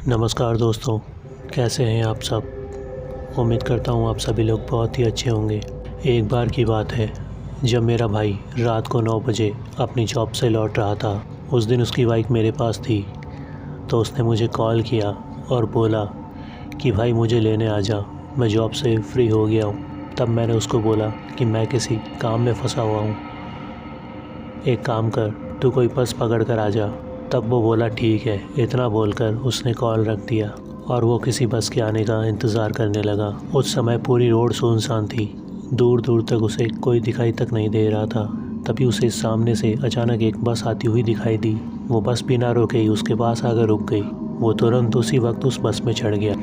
नमस्कार दोस्तों, कैसे हैं आप सब। उम्मीद करता हूँ आप सभी लोग बहुत ही अच्छे होंगे। एक बार की बात है, जब मेरा भाई रात को 9 बजे अपनी जॉब से लौट रहा था। उस दिन उसकी बाइक मेरे पास थी, तो उसने मुझे कॉल किया और बोला कि भाई मुझे लेने आ जा, मैं जॉब से फ्री हो गया हूँ। तब मैंने उसको बोला कि मैं किसी काम में फंसा हुआ हूँ, एक काम कर, तू कोई बस पकड़ कर आ जा। तब वो बोला ठीक है। इतना बोलकर उसने कॉल रख दिया और वो किसी बस के आने का इंतज़ार करने लगा। उस समय पूरी रोड सुनसान थी, दूर दूर तक उसे कोई दिखाई तक नहीं दे रहा था। तभी उसे सामने से अचानक एक बस आती हुई दिखाई दी। वो बस बिना रुके ही उसके पास आकर रुक गई। वो तुरंत उसी वक्त उस बस में चढ़ गया।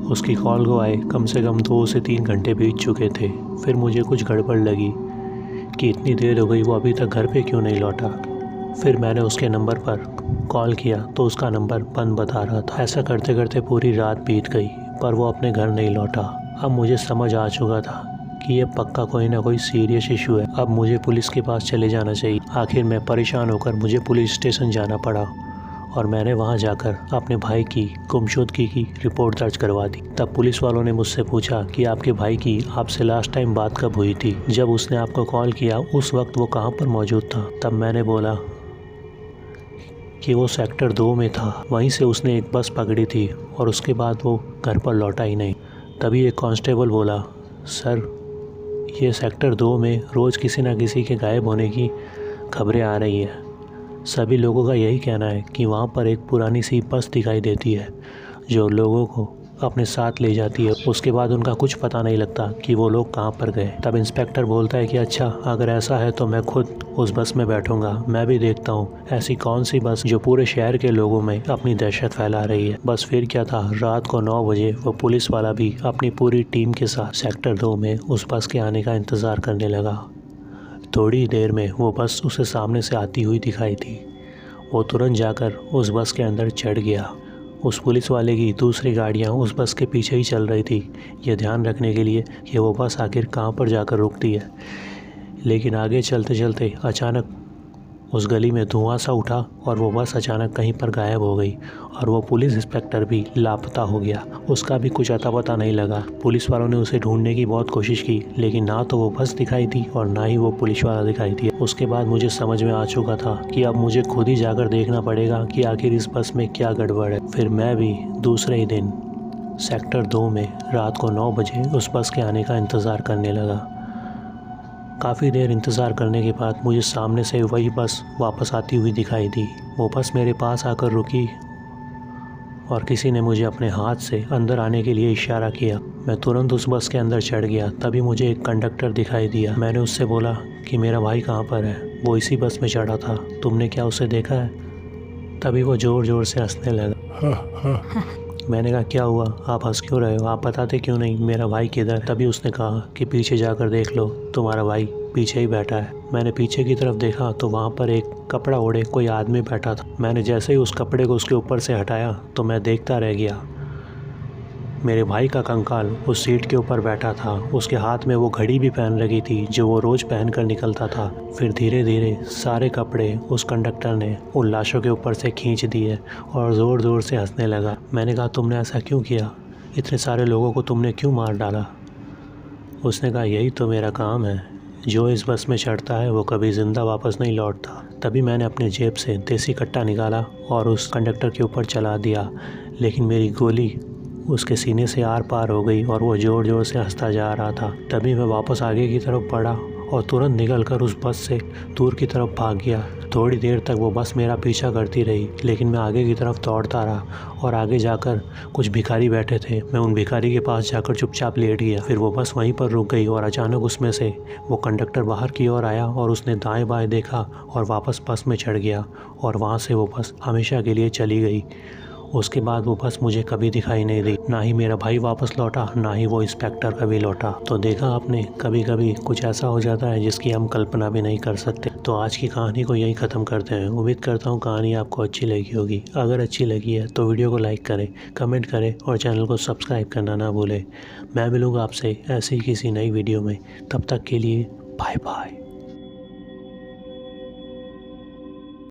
उसकी कॉल को आए कम से कम 2 से 3 घंटे बीत चुके थे। फिर मुझे कुछ गड़बड़ लगी कि इतनी देर हो गई, वो अभी तक घर पे क्यों नहीं लौटा। फिर मैंने उसके नंबर पर कॉल किया तो उसका नंबर बंद बता रहा था। ऐसा करते करते पूरी रात बीत गई, पर वो अपने घर नहीं लौटा। अब मुझे समझ आ चुका था कि ये पक्का कोई ना कोई सीरियस इशू है। अब मुझे पुलिस के पास चले जाना चाहिए। आखिर मैं परेशान होकर मुझे पुलिस स्टेशन जाना पड़ा और मैंने वहाँ जाकर अपने भाई की गुमशुदगी की रिपोर्ट दर्ज करवा दी। तब पुलिस वालों ने मुझसे पूछा कि आपके भाई की आपसे लास्ट टाइम बात कब हुई थी, जब उसने आपको कॉल किया उस वक्त वो कहाँ पर मौजूद था। तब मैंने बोला कि वो सेक्टर 2 में था, वहीं से उसने एक बस पकड़ी थी और उसके बाद वो घर पर लौटा ही नहीं। तभी एक कांस्टेबल बोला, सर ये सेक्टर 2 में रोज़ किसी न किसी के गायब होने की खबरें आ रही हैं। सभी लोगों का यही कहना है कि वहाँ पर एक पुरानी सी बस दिखाई देती है जो लोगों को अपने साथ ले जाती है। उसके बाद उनका कुछ पता नहीं लगता कि वो लोग कहाँ पर गए। तब इंस्पेक्टर बोलता है कि अच्छा, अगर ऐसा है तो मैं खुद उस बस में बैठूंगा, मैं भी देखता हूँ ऐसी कौन सी बस जो पूरे शहर के लोगों में अपनी दहशत फैला रही है। बस फिर क्या था, रात को 9 बजे वो पुलिस वाला भी अपनी पूरी टीम के साथ सेक्टर 2 में उस बस के आने का इंतज़ार करने लगा। थोड़ी देर में वो बस उसे सामने से आती हुई दिखाई दी। वो तुरंत जाकर उस बस के अंदर चढ़ गया। उस पुलिस वाले की दूसरी गाड़ियाँ उस बस के पीछे ही चल रही थी, ये ध्यान रखने के लिए कि वो बस आखिर कहाँ पर जाकर रुकती है। लेकिन आगे चलते चलते अचानक उस गली में धुआं सा उठा और वो बस अचानक कहीं पर गायब हो गई और वो पुलिस इंस्पेक्टर भी लापता हो गया। उसका भी कुछ अता पता नहीं लगा। पुलिस वालों ने उसे ढूंढने की बहुत कोशिश की, लेकिन ना तो वो बस दिखाई दी और ना ही वो पुलिस वाला दिखाई दिया। उसके बाद मुझे समझ में आ चुका था कि अब मुझे खुद ही जाकर देखना पड़ेगा कि आखिर इस बस में क्या गड़बड़ है। फिर मैं भी दूसरे ही दिन सेक्टर 2 में रात को 9 बजे उस बस के आने का इंतज़ार करने लगा। काफ़ी देर इंतज़ार करने के बाद मुझे सामने से वही बस वापस आती हुई दिखाई दी। वो बस मेरे पास आकर रुकी और किसी ने मुझे अपने हाथ से अंदर आने के लिए इशारा किया। मैं तुरंत उस बस के अंदर चढ़ गया। तभी मुझे एक कंडक्टर दिखाई दिया। मैंने उससे बोला कि मेरा भाई कहाँ पर है, वो इसी बस में चढ़ा था, तुमने क्या उसे देखा है। तभी वो ज़ोर ज़ोर से हंसने लगा। मैंने कहा क्या हुआ, आप हंस क्यों रहे हो, आप बताते क्यों नहीं, मेरा भाई किधर। तभी उसने कहा कि पीछे जाकर देख लो, तुम्हारा भाई पीछे ही बैठा है। मैंने पीछे की तरफ देखा तो वहाँ पर एक कपड़ा ओढ़े कोई आदमी बैठा था। मैंने जैसे ही उस कपड़े को उसके ऊपर से हटाया तो मैं देखता रह गया, मेरे भाई का कंकाल उस सीट के ऊपर बैठा था। उसके हाथ में वो घड़ी भी पहन रखी थी जो वो रोज़ पहन कर निकलता था। फिर धीरे धीरे सारे कपड़े उस कंडक्टर ने उन लाशों के ऊपर से खींच दिए और ज़ोर ज़ोर से हंसने लगा। मैंने कहा तुमने ऐसा क्यों किया, इतने सारे लोगों को तुमने क्यों मार डाला। उसने कहा यही तो मेरा काम है, जो इस बस में चढ़ता है वो कभी ज़िंदा वापस नहीं लौटता। तभी मैंने अपने जेब से देसी कट्टा निकाला और उस कंडक्टर के ऊपर चला दिया, लेकिन मेरी गोली उसके सीने से आर पार हो गई और वो ज़ोर ज़ोर से हंसता जा रहा था। तभी मैं वापस आगे की तरफ बढ़ा और तुरंत निकलकर उस बस से दूर की तरफ भाग गया। थोड़ी देर तक वो बस मेरा पीछा करती रही, लेकिन मैं आगे की तरफ दौड़ता रहा और आगे जाकर कुछ भिखारी बैठे थे, मैं उन भिखारी के पास जाकर चुपचाप लेट गया। फिर वो बस वहीं पर रुक गई और अचानक उसमें से वो कंडक्टर बाहर की ओर आया और उसने दाएं बाएं देखा और वापस बस में चढ़ गया और वहाँ से वो बस हमेशा के लिए चली गई। उसके बाद वो बस मुझे कभी दिखाई नहीं दी, ना ही मेरा भाई वापस लौटा, ना ही वो इंस्पेक्टर कभी लौटा। तो देखा आपने, कभी कभी कुछ ऐसा हो जाता है जिसकी हम कल्पना भी नहीं कर सकते। तो आज की कहानी को यहीं ख़त्म करते हैं। उम्मीद करता हूँ कहानी आपको अच्छी लगी होगी। अगर अच्छी लगी है तो वीडियो को लाइक करें, कमेंट करें और चैनल को सब्सक्राइब करना ना भूलें। मैं मिलूँगा आपसे ऐसी किसी नई वीडियो में, तब तक के लिए बाय बाय।